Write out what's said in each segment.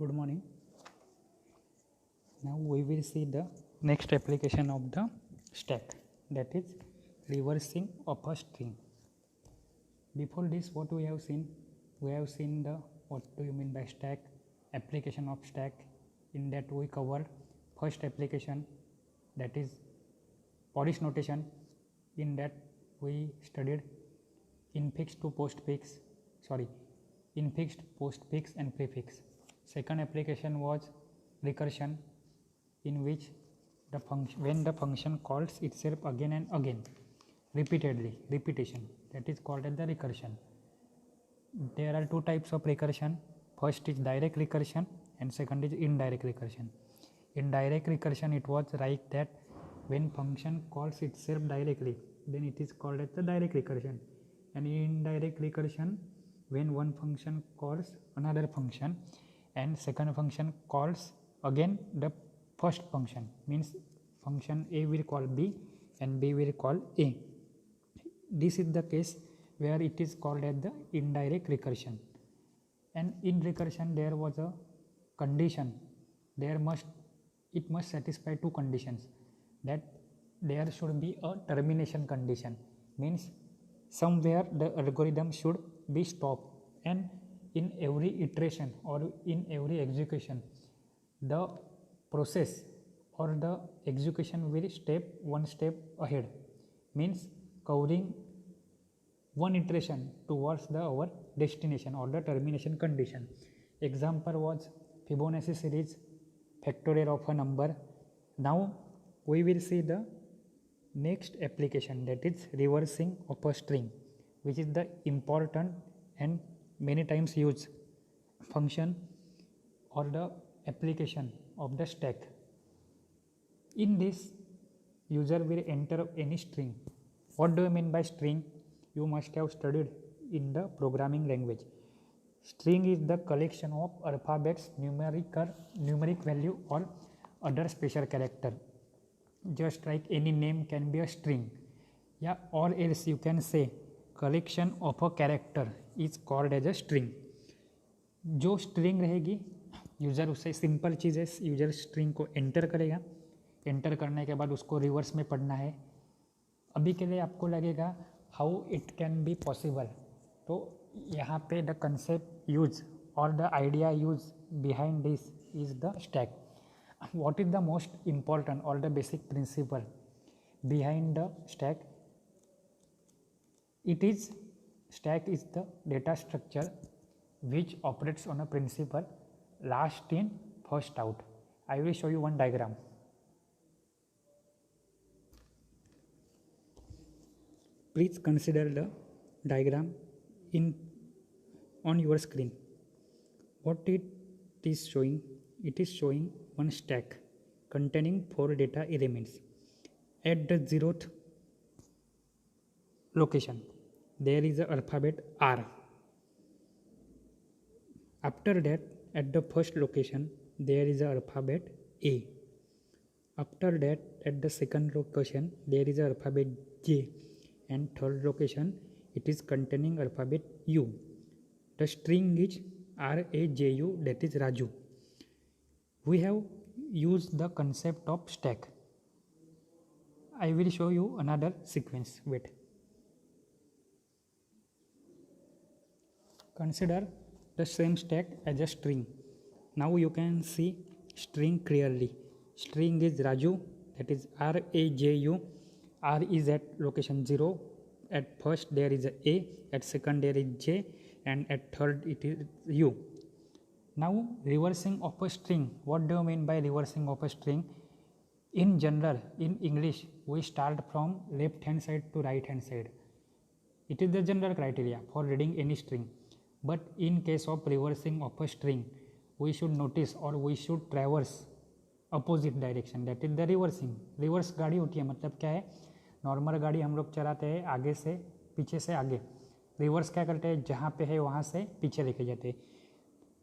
Good morning. Now we will see the next application of the stack, that is reversing of a string. Before this, what we have seen? We have seen the what do you mean by stack, application of stack. In that we covered first application, that is Polish notation. In that we studied infix to postfix, infixed, postfix and prefix. Second application was recursion, in which the function, when the function calls itself again and again repeatedly, repetition, that is called as the recursion. There are two types of recursion. First is direct recursion and second is indirect recursion. In direct recursion, it was like that when function calls itself directly, then it is called as the direct recursion. And in indirect recursion, when one function calls another function and second function calls again the first function, means function A will call B and B will call A. This is the case where it is called as the indirect recursion. And in recursion there was a condition. It must satisfy two conditions, that there should be a termination condition, means somewhere the algorithm should be stopped, and in every iteration or in every execution the process or the execution will one step ahead, means covering one iteration towards our destination or the termination condition. Example was Fibonacci series, factorial of a number. Now we will see the next application, that is reversing of a string, which is the important and many times used function or the application of the stack. In this, user will enter any string. What do you mean by string? You must have studied in the programming language. String is the collection of alphabets, numeric value or other special character. Just like any name can be a string, or else you can say collection of a character is called as a string. जो string रहेगी, user उससे simple चीज़ है, user string को enter करेगा, enter करने के बाद उसको रिवर्स में पढ़ना है. अभी के लिए आपको लगेगा how it can be possible, तो यहाँ पे द कंसेप्ट यूज और the idea use behind this is the stack. What is the most important or the basic principle behind the stack? Stack is the data structure which operates on a principle last in first out. I will show you one diagram. Please consider the diagram on your screen. What it is showing? It is showing one stack containing 4 data elements. At the 0th location, there is the alphabet R. After that, at the first location, there is the alphabet A. After that, at the second location, there is the alphabet J. And third location, it is containing alphabet U. The string is RAJU, that is Raju. We have used the concept of stack. I will show you another sequence. Wait. Consider the same stack as a string. Now you can see string clearly. String is Raju, that is RAJU. R is at location 0. At first there is A, at second there is J, and at third it is U. Now reversing of a string. What do you mean by reversing of a string? In general, in English, we start from left hand side to right hand side. It is the general criteria for reading any string. But in case of reversing of a string, we should notice or we should traverse opposite direction, that is the reversing. Reverse गाड़ी होती है, मतलब क्या है, normal गाड़ी हम लोग चलाते हैं आगे से पीछे से आगे. रिवर्स क्या करते हैं, जहाँ पे है वहाँ से पीछे लेके जाते हैं.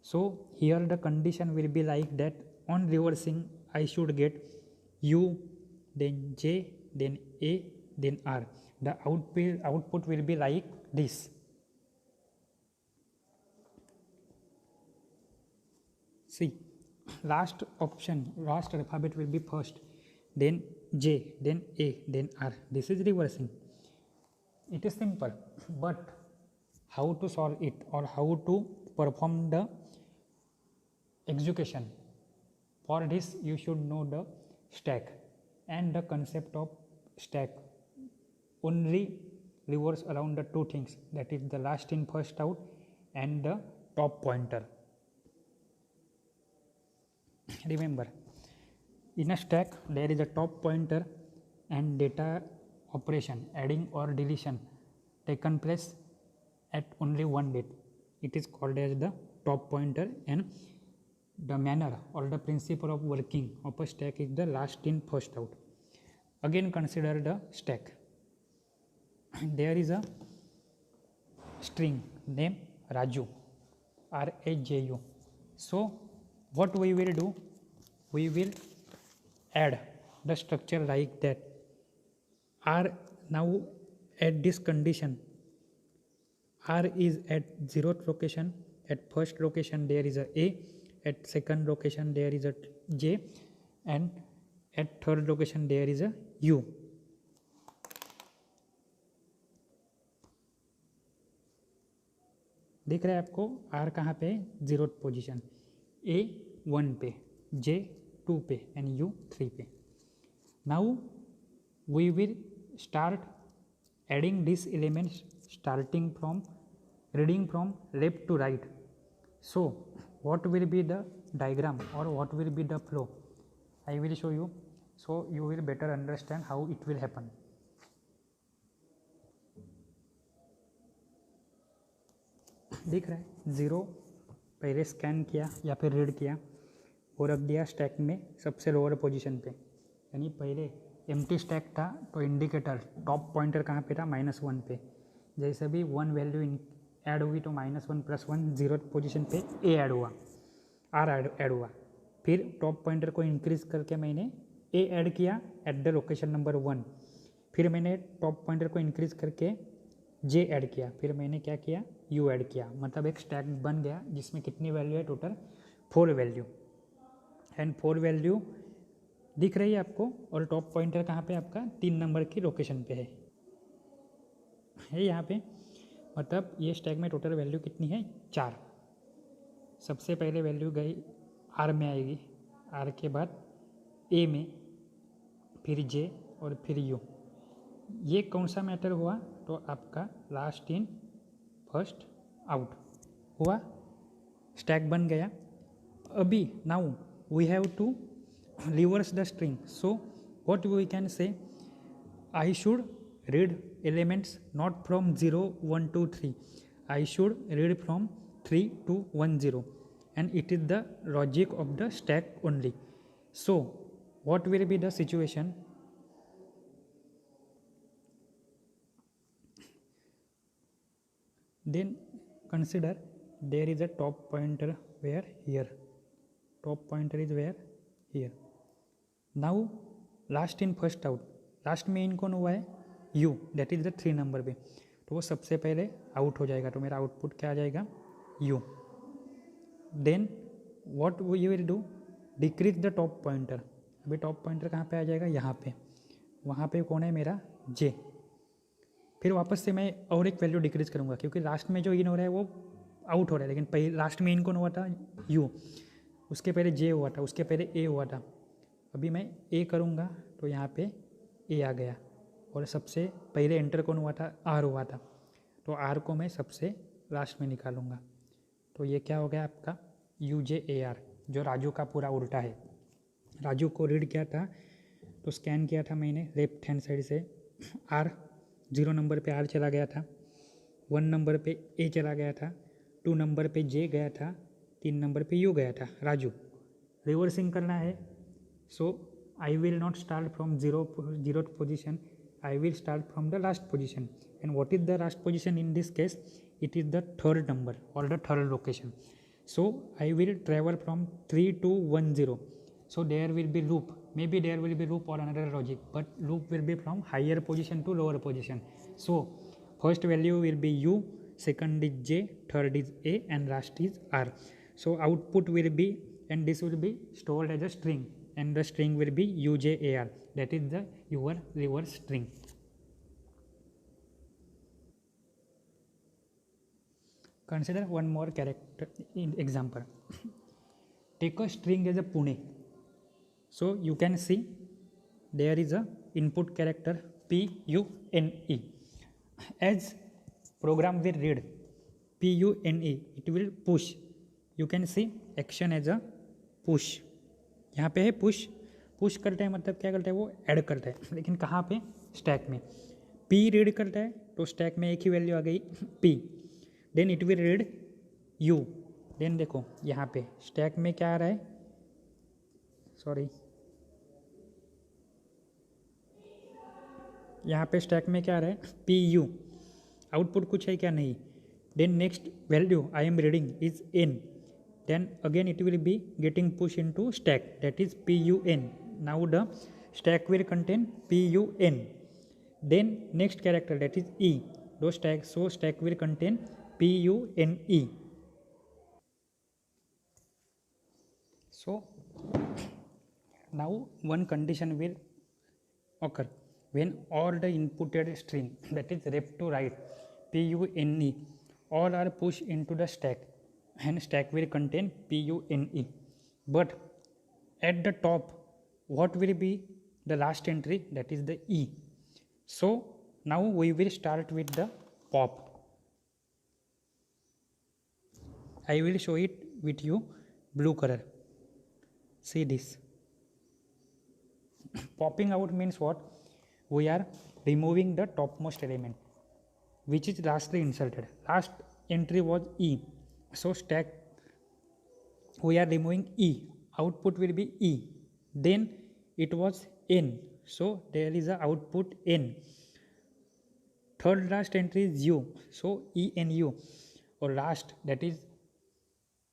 So here the condition will be like that. On reversing, I should get U, then J, then A, then R. The output will be like this. See, last option, last alphabet will be first, then J, then A, then R. This is reversing. It is simple, but how to solve it or how to perform the execution? For this you should know the stack, and the concept of stack only revolves around the two things, that is the last in first out and the top pointer. Remember, in a stack there is a top pointer and data operation, adding or deletion, taken place at only one date. It is called as the top pointer, and the manner or the principle of working of a stack is the last in first out. Again, consider the stack. There is a string named Raju, R-A-J-U. So what we will do, we will add the structure like that. R, now at this condition, R is at 0th location, at first location there is a, at second location there is a J, and at third location there is a U. दिख रहा है आपको R कहाँ पे, 0th position, A 1 पे, J 2 पे and U 3 पे. Now we will start adding this elements starting from reading from left to right. So what will be the diagram or what will be the flow? I will show you, so you will better understand how it will happen. दिख रहा है, 0 पहले scan किया या फिर read किया और रख दिया स्टैक में सबसे लोअर पोजीशन पे, यानी पहले एम्प्टी स्टैक था तो इंडिकेटर टॉप पॉइंटर कहाँ पे था, -1 पे. जैसे भी 1 वैल्यू ऐड हुई तो -1 + 1 0th पोजीशन पे A ऐड हुआ, R ऐड हुआ. फिर टॉप पॉइंटर को इंक्रीज करके मैंने A ऐड किया एट द लोकेशन नंबर 1. फिर मैंने टॉप पॉइंटर को इंक्रीज करके J ऐड किया. फिर मैंने क्या किया, U ऐड किया. मतलब एक स्टैक बन गया जिसमें कितनी वैल्यू है, टोटल 4 वैल्यू. एंड 4 वैल्यू दिख रही है आपको, और टॉप पॉइंटर कहाँ पे आपका 3 नंबर की लोकेशन पे है यहाँ पे. मतलब ये स्टैक में टोटल वैल्यू कितनी है, 4. सबसे पहले वैल्यू गई R में आएगी, R के बाद A में, फिर J और फिर U. ये कौन सा मैटर हुआ, तो आपका लास्ट इन फर्स्ट आउट हुआ, स्टैक बन गया. अभी now we have to reverse the string. So what we can say, I should read elements not from 0 1 2 3, I should read from 3 to 1 0, and it is the logic of the stack only. So what will be the situation, then consider there is a top pointer where here, top pointer is where here. Now last in first out, last में इन कौन हुआ है, U, that is the 3 number पे, तो वो सबसे पहले out हो जाएगा. तो मेरा आउटपुट क्या आ जाएगा, U. Then what you will do, decrease the top pointer. अभी टॉप पॉइंटर कहाँ पे आ जाएगा, यहाँ पे. वहाँ पे कौन है मेरा, J. फिर वापस से मैं और एक वैल्यू डिक्रीज करूँगा, क्योंकि लास्ट में जो इन हो रहा है वो आउट हो रहा है, लेकिन पहले लास्ट में इन कौन हुआ था, U. उसके पहले J हुआ था, उसके पहले A हुआ था. अभी मैं A करूँगा तो यहाँ पे A आ गया, और सबसे पहले एंटर कौन हुआ था, R हुआ था. तो R को मैं सबसे लास्ट में निकालूंगा. तो ये क्या हो गया आपका, UJAR, जो राजू का पूरा उल्टा है. राजू को रीड किया था तो स्कैन किया था मैंने लेफ्ट हैंड साइड से, R 0 नंबर पे R चला गया था, 1 नंबर पे A चला गया था, 2 नंबर पे J गया था, 3 नंबर पे U गया था, राजू. रिवर्सिंग करना है. सो I will not start from 0th position, I will start from the last position. And what is the last position in this case? It is the 3rd number or the 3rd location. So I will travel from 3 to 1 0. So there will be loop, maybe there will be loop or another logic, but loop will be from higher position to lower position. So first value will be U, second is J, third is A, and last is R. So output will be and this will be stored as a string, and the string will be ujar, that is the your reverse string. Consider one more character in example. Take a string as a Pune. So you can see there is a input character PUNE. As program will read PUNE, it will push. You can see action as a push. यहाँ पे है push. Push करता है मतलब क्या करता है, वो ऐड करता है, लेकिन कहाँ पे, स्टैक में. पी रीड करता है तो स्टैक में एक ही वैल्यू आ गई P. Then it will read U. Then देखो यहाँ पे स्टैक में क्या आ रहा है, सॉरी, यहाँ पे स्टैक में क्या आ रहा है, पी यू. आउटपुट कुछ है क्या, नहीं. Then next value I am reading is N. Then again it will be getting pushed into stack, that is PUN. Now the stack will contain PUN. Then next character, that is E. So stack will contain PUNE. So now one condition will occur when all the inputted string, that is left to right, PUNE, all are pushed into the stack, and stack will contain PUNE. But at the top, what will be the last entry, that is the E. So now we will start with the pop. I will show it with you blue color. See this. Popping out means what? We are removing the topmost element which is lastly inserted. Last entry was E. So stack, we are removing E. Output will be E. Then it was N. So there is a output N. Third last entry is U. So ENU. Or last, that is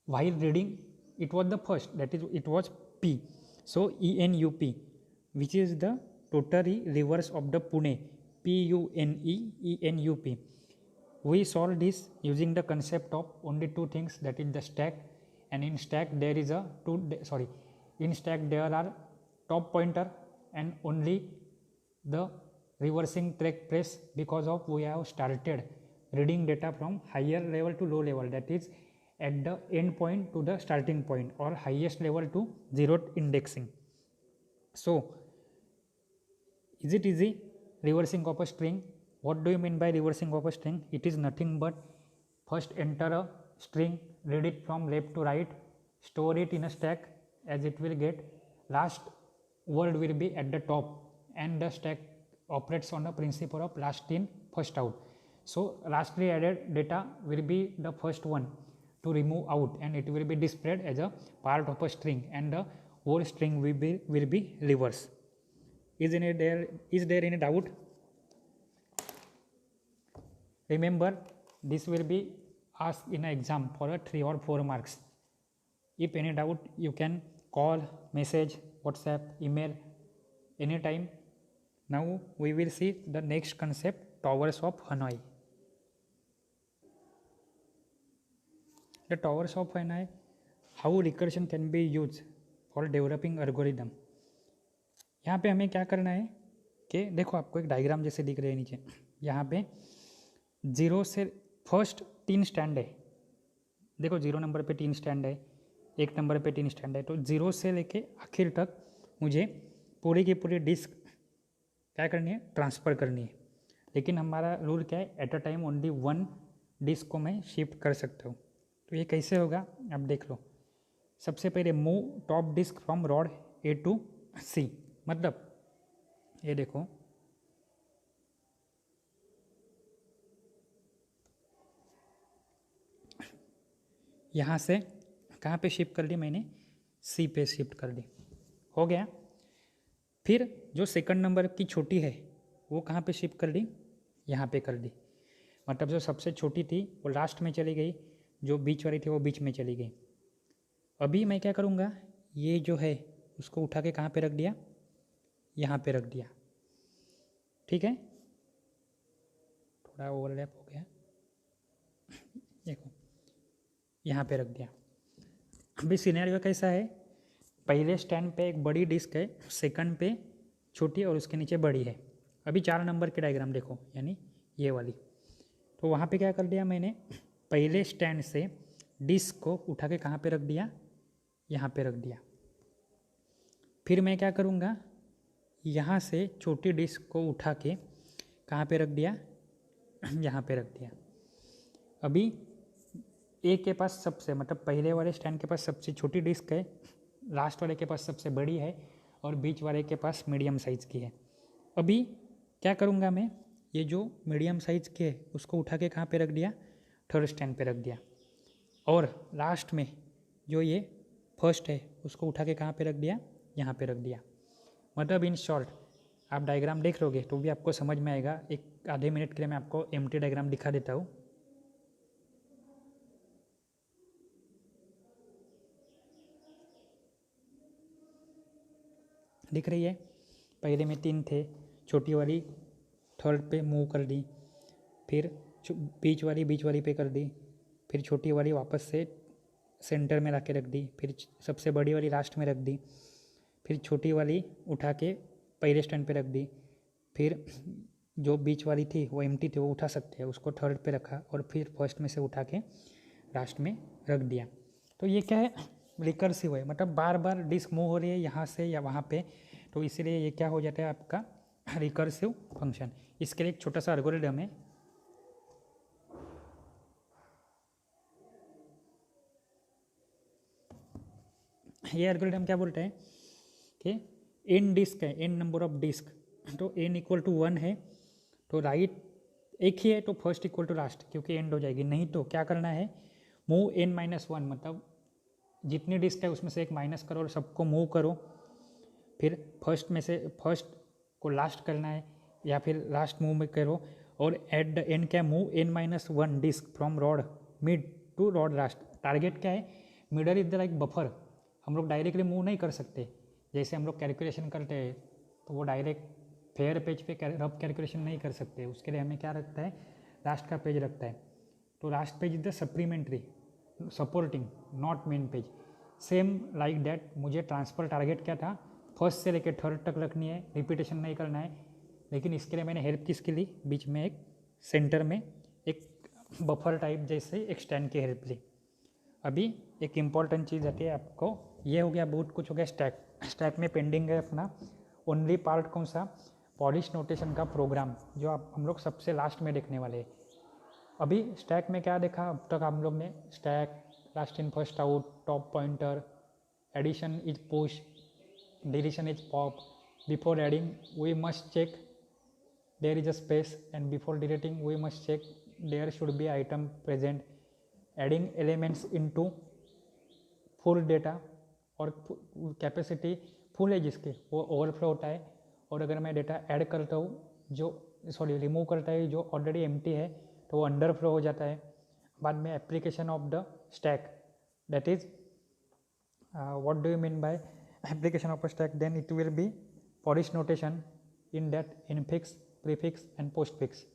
while reading it was the first, that is it was P. So ENUP, which is the totally reverse of the Pune, PUNE ENUP. We solve this using the concept of only two things, that is the stack, and in stack there is a in stack there are top pointer and only the reversing track press, because of we have started reading data from higher level to low level, that is at the end point to the starting point, or highest level to zeroth indexing. So is it easy reversing of a string? What do you mean by reversing of a string? It is nothing but first enter a string, read it from left to right, store it in a stack as it will get, last word will be at the top, and the stack operates on the principle of last in first out. So lastly added data will be the first one to remove out, and it will be displayed as a part of a string, and the whole string will be reverse. Is there any doubt? Remember, this will be asked in an exam for 3 or 4 marks. If any doubt, you can call, message, WhatsApp, email anytime. Now we will see the next concept, towers of Hanoi. The towers of Hanoi, how recursion can be used for developing algorithm. यहाँ पे हमें क्या करना है कि देखो आपको एक डायग्राम जैसे दिख रहे हैं नीचे, यहाँ पे 0 से फर्स्ट 3 स्टैंड है. देखो 0 नंबर पे 3 स्टैंड है, 1 नंबर पे 3 स्टैंड है, तो 0 से लेके आखिर तक मुझे पूरी की पूरी डिस्क क्या करनी है, ट्रांसफ़र करनी है. लेकिन हमारा रूल क्या है, at a time only 1 disk को मैं शिफ्ट कर सकता हूँ. तो ये कैसे होगा आप देख लो. सबसे पहले move top disk from rod A to C, मतलब ये देखो यहाँ से कहाँ पे शिफ्ट कर दी मैंने, सी पे शिफ्ट कर दी, हो गया. फिर जो सेकंड नंबर की छोटी है वो कहाँ पे शिफ्ट कर दी, यहाँ पे कर दी. मतलब जो सबसे छोटी थी वो लास्ट में चली गई, जो बीच वाली थी वो बीच में चली गई. अभी मैं क्या करूँगा, ये जो है उसको उठा के कहाँ पे रख दिया, यहाँ पे रख दिया. ठीक है, थोड़ा ओवरलैप हो गया, देखो यहाँ पे रख दिया. अभी सिनेरियो कैसा है, पहले स्टैंड पे एक बड़ी डिस्क है, सेकंड पे छोटी और उसके नीचे बड़ी है। अभी 4 नंबर की डायग्राम देखो, यानी ये वाली। तो वहाँ पे क्या कर दिया मैंने, पहले स्टैंड से डिस्क को उठा के कहाँ पे रख दिया, यहाँ पे रख दिया। फिर मैं क्या करूँगा, यहाँ से छोटी डिस्क को उठा के कहाँ पे रख दिया, यहाँ पे रख दिया। अभी ए के पास सबसे, मतलब पहले वाले स्टैंड के पास सबसे छोटी डिस्क है, लास्ट वाले के पास सबसे बड़ी है, और बीच वाले के पास मीडियम साइज़ की है। अभी क्या करूँगा मैं, ये जो मीडियम साइज़ के है उसको उठा के कहाँ पे रख दिया, थर्ड स्टैंड पे रख दिया। और लास्ट में जो ये फर्स्ट है उसको उठा के कहाँ पे रख दिया, यहाँ पे रख दिया। मतलब इन शॉर्ट आप डायग्राम देख लोगे तो भी आपको समझ में आएगा। एक आधे मिनट के लिए मैं आपको एम्प्टी डायग्राम दिखा देता हूँ। दिख रही है, पहले में 3 थे, छोटी वाली थर्ड पे मूव कर दी, फिर बीच वाली पे कर दी, फिर छोटी वाली वापस से सेंटर में ला के रख दी, फिर सबसे बड़ी वाली लास्ट में रख दी, फिर छोटी वाली उठा के पहले स्टैंड पे रख दी, फिर जो बीच वाली थी वो एम्प्टी थी वो उठा सकते हैं उसको थर्ड पे रखा, और फिर फर्स्ट में से उठा के लास्ट में रख दिया। तो ये क्या है, रिकर्सिव है, मतलब बार बार डिस्क मूव हो रही है यहाँ से या वहाँ पे, तो इसीलिए ये क्या हो जाता है आपका रिकर्सिव फंक्शन। इसके लिए एक छोटा सा एल्गोरिथम है। ये एल्गोरिथम क्या बोलता है कि एन डिस्क है, एन नंबर ऑफ डिस्क, तो एन इक्वल टू 1 है तो राइट एक ही है तो फर्स्ट इक्वल टू लास्ट, क्योंकि एंड हो जाएगी। नहीं तो क्या करना है, मूव n माइनस 1, मतलब जितनी डिस्क है उसमें से एक माइनस करो और सबको मूव करो, फिर फर्स्ट में से फर्स्ट को लास्ट करना है या फिर लास्ट मूव में करो, और एट द एंड क्या, move n minus 1 disk from rod mid to rod last. Target क्या है, middle is the like buffer. हम लोग डायरेक्टली मूव नहीं कर सकते, जैसे हम लोग कैलकुलेशन करते हैं तो वो डायरेक्ट फेयर पेज पे रफ कैलकुलेशन नहीं कर सकते, उसके लिए हमें क्या रखता है, लास्ट का पेज रखता है। तो last page is the supplementary supporting, not main page. Same like that मुझे ट्रांसफर टारगेट क्या था, फर्स्ट से लेकर थर्ड तक रखनी है, रिपीटेशन नहीं करना है। लेकिन इसके लिए मैंने हेल्प किसकी ली, बीच में एक सेंटर में एक बफर टाइप जैसे एक स्टैंड की हेल्प ली। अभी एक इम्पॉर्टेंट चीज़ आती है आपको, ये हो गया बहुत कुछ हो गया स्टैक। स्टैक में पेंडिंग है अपना ओनली पार्ट कौन सा, पॉलिश नोटेशन का प्रोग्राम, जो आप हम लोग सबसे लास्ट में देखने वाले हैं। अभी स्टैक में क्या देखा अब तक हम लोग ने, stack, last in first out, top pointer, addition is push, deletion is pop, before adding we must check there is a space, and before deleting we must check there should be item present, adding elements into full data, और capacity full है जिसके वो overflow होता है, और अगर मैं data add करता हूँ जो रिमूव करता है जो ऑलरेडी एम्प्टी है तो वो अंडरफ्लो हो जाता है। बाद में application of the stack, that is what do you mean by application of a stack, then it will be Polish notation in that infix, prefix and postfix,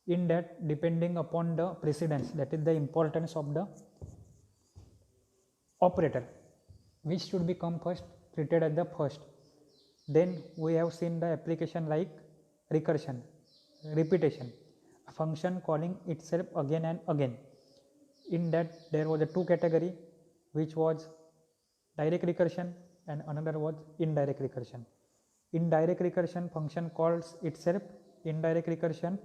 in that depending upon the precedence, that is the importance of the operator which should be come first, treated as the first. Then we have seen the application like recursion, repetition, a function calling itself again and again. In that there was a two category, which was direct recursion and another was indirect recursion. Indirect recursion function calls itself, indirect recursion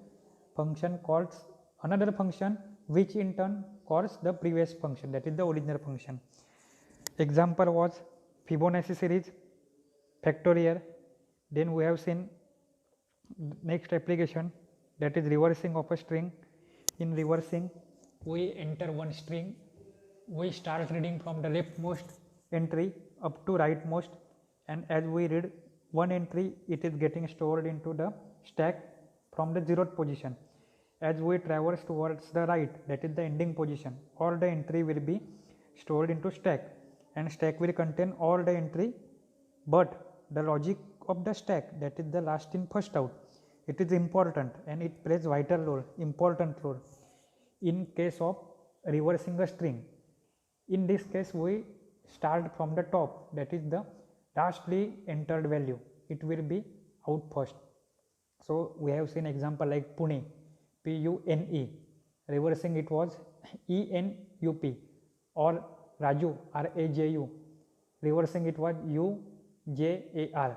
function calls another function which in turn calls the previous function, that is the original function. Example was Fibonacci series, factorial. Then we have seen next application, that is reversing of a string. In reversing we enter one string, we start reading from the leftmost entry up to rightmost, and as we read one entry it is getting stored into the stack from the 0th position. As we traverse towards the right, that is the ending position, all the entry will be stored into stack, and stack will contain all the entry, but the logic of the stack, that is the last in first out, it is important and it plays vital role, important role in case of reversing a string. In this case we start from the top, that is the lastly entered value, it will be out first. So we have seen example like Pune, Pune, reversing it was ENUP, or Raju, RAJU, reversing it was UJAR.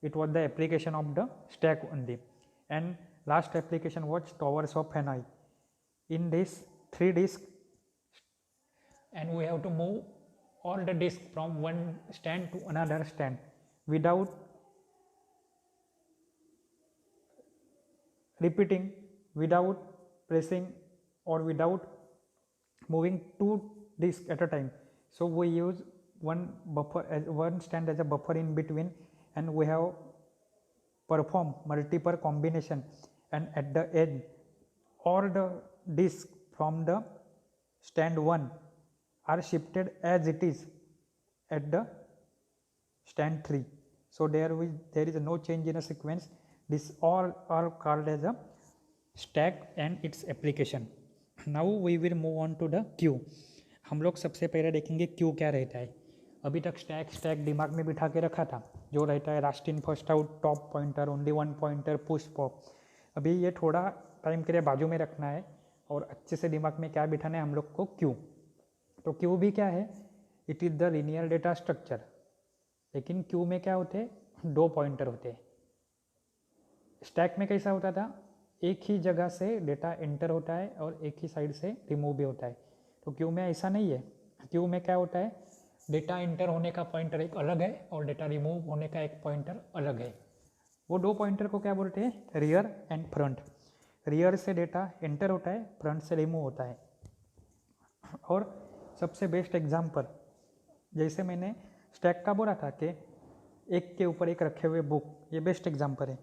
It was the application of the stack only. And last application was Towers of Hanoi. In this 3 disc, and we have to move all the disc from one stand to another stand without repeating, without pressing, or without moving 2 discs at a time. So we use one buffer as one stand as a buffer in between, and we have perform multiple combination, and at the end all the discs from the stand 1 are shifted as it is at the stand 3. So there is no change in a sequence. This all are called as a stack and its application. Now we will move on to the queue. हम लोग सबसे पहले देखेंगे Q क्या रहता है. अभी तक स्टैक दिमाग में बिठा के रखा था, जो रहता है last in first out, top pointer, only one pointer, push pop. अभी ये थोड़ा टाइम के लिए बाजू में रखना है और अच्छे से दिमाग में क्या बिठाना है हम लोग को, क्यू. तो क्यू भी क्या है, it is the linear data structure. लेकिन क्यू में क्या होते हैं, 2 पॉइंटर होते हैं. स्टैक में कैसा होता था, एक ही जगह से डेटा एंटर होता है और एक ही साइड से रिमूव भी होता है. तो क्यू में ऐसा नहीं है. क्यू में क्या होता है, डेटा एंटर होने का पॉइंटर एक अलग है और डेटा रिमूव होने का एक पॉइंटर अलग है. वो 2 पॉइंटर को क्या बोलते हैं, रियर एंड फ्रंट. रियर से डेटा एंटर होता है, फ्रंट से रिमूव होता है. और सबसे बेस्ट एग्जांपल, जैसे मैंने स्टैक का बोला था कि एक के ऊपर एक रखे हुए बुक, ये बेस्ट एग्जांपल है.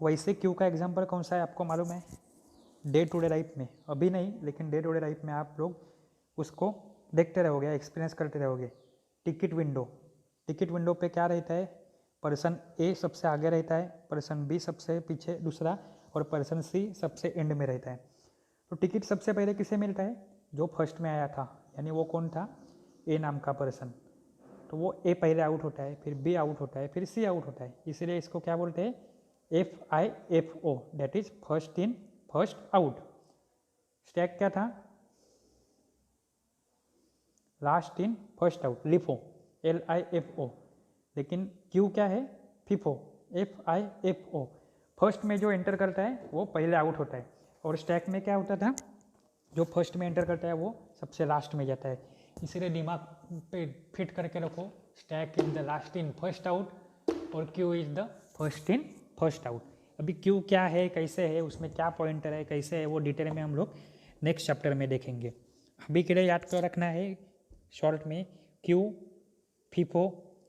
वैसे क्यू का एग्जांपल कौन सा है आपको मालूम है, डे टू डे लाइफ में, अभी नहीं लेकिन डे टू डे लाइफ में आप लोग उसको देखते रहोगे, एक्सपीरियंस करते रहोगे. टिकट विंडो पे क्या रहता है, पर्सन ए सबसे आगे रहता है, पर्सन बी सबसे पीछे दूसरा, और पर्सन सी सबसे एंड में रहता है. तो टिकट सबसे पहले किसे मिलता है, जो फर्स्ट में आया था, यानी वो कौन था, ए नाम का पर्सन. तो वो ए पहले आउट होता है, फिर बी आउट होता है, फिर सी आउट होता है. इसलिए इसको क्या बोलते हैं, FIFO, that is first in first out. Stack क्या था, last in first out, LIFO, LIFO. लेकिन क्यू क्या है, FIFO, FIFO. फर्स्ट में जो एंटर करता है वो पहले आउट होता है, और स्टैक में क्या होता था, जो फर्स्ट में एंटर करता है वो सबसे लास्ट में जाता है. इसीलिए दिमाग पे फिट करके रखो, stack is the last in first out और queue is the first in first out. अभी क्यू क्या है, कैसे है, उसमें क्या पॉइंटर है, कैसे है, वो डिटेल में हम लोग नेक्स्ट चैप्टर में देखेंगे. अभी के लिए याद कर रखना है शॉर्ट में, queue, FIFO,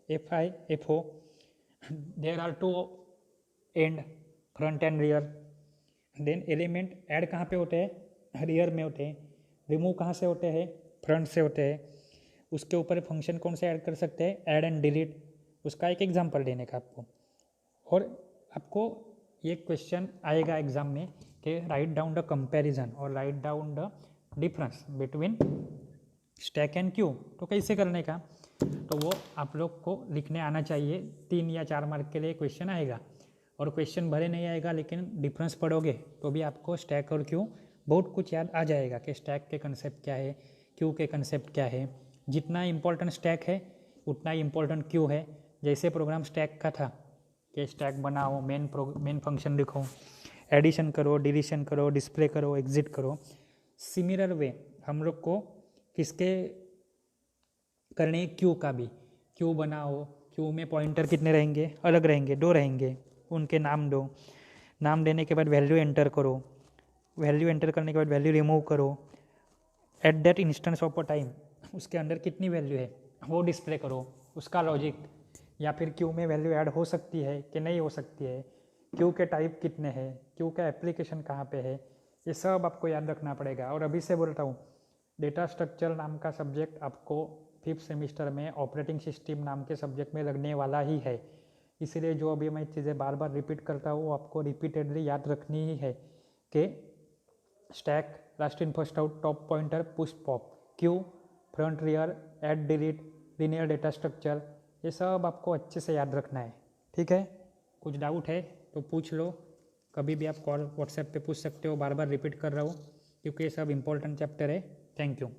FIFO. There are 2 end, front end rear. Then element add कहाँ पे होते हैं, रियर में होते हैं. रिमूव कहाँ से होते हैं, फ्रंट से होते हैं. उसके ऊपर फंक्शन कौन से ऐड कर सकते हैं, ऐड एंड डिलीट. उसका एक एग्जांपल देने का आपको. और आपको ये क्वेश्चन आएगा एग्जाम में कि राइट डाउन द कंपैरिजन और write down the difference between stack and Q. तो कैसे करने का, तो वो आप लोग को लिखने आना चाहिए. 3 या 4 मार्क के लिए क्वेश्चन आएगा, और क्वेश्चन भले नहीं आएगा लेकिन डिफरेंस पढ़ोगे तो भी आपको स्टैक और क्यू बहुत कुछ याद आ जाएगा कि स्टैक के कंसेप्ट क्या है, क्यू के कंसेप्ट क्या है. जितना इम्पोर्टेंट स्टैक है उतना ही इम्पोर्टेंट क्यू है. जैसे प्रोग्राम स्टैक का था कि स्टैक बनाओ, मेन फंक्शन लिखो, एडिशन करो, डिलीशन करो, डिस्प्ले करो, एग्जिट करो. सिमिलर वे हम लोग को किसके करने, क्यू का भी. क्यू बनाओ, क्यू में पॉइंटर कितने रहेंगे, अलग रहेंगे, 2 रहेंगे, उनके नाम दो. नाम देने के बाद वैल्यू एंटर करो, वैल्यू एंटर करने के बाद वैल्यू रिमूव करो. At that instance of a time उसके अंदर कितनी वैल्यू है वो डिस्प्ले करो, उसका लॉजिक. या फिर क्यू में वैल्यू ऐड हो सकती है कि नहीं हो सकती है, क्यू के टाइप कितने हैं, क्यू का एप्लीकेशन कहाँ पे है, ये सब आपको याद रखना पड़ेगा. और अभी से बोलता हूँ, डेटा स्ट्रक्चर नाम का सब्जेक्ट आपको 5th सेमिस्टर में ऑपरेटिंग सिस्टम नाम के सब्जेक्ट में लगने वाला ही है. इसलिए जो अभी मैं चीज़ें बार बार रिपीट करता हूँ वो आपको रिपीटेडली याद रखनी ही है कि stack, last in first out, top pointer, push pop, Q, front rear, add delete, linear data structure, ये सब आपको अच्छे से याद रखना है। ठीक है, कुछ डाउट है तो पूछ लो, कभी भी आप कॉल व्हाट्सएप पे पूछ सकते हो। बार बार रिपीट कर रहा हूँ क्योंकि ये सब इंपॉर्टेंट चैप्टर है। Thank you.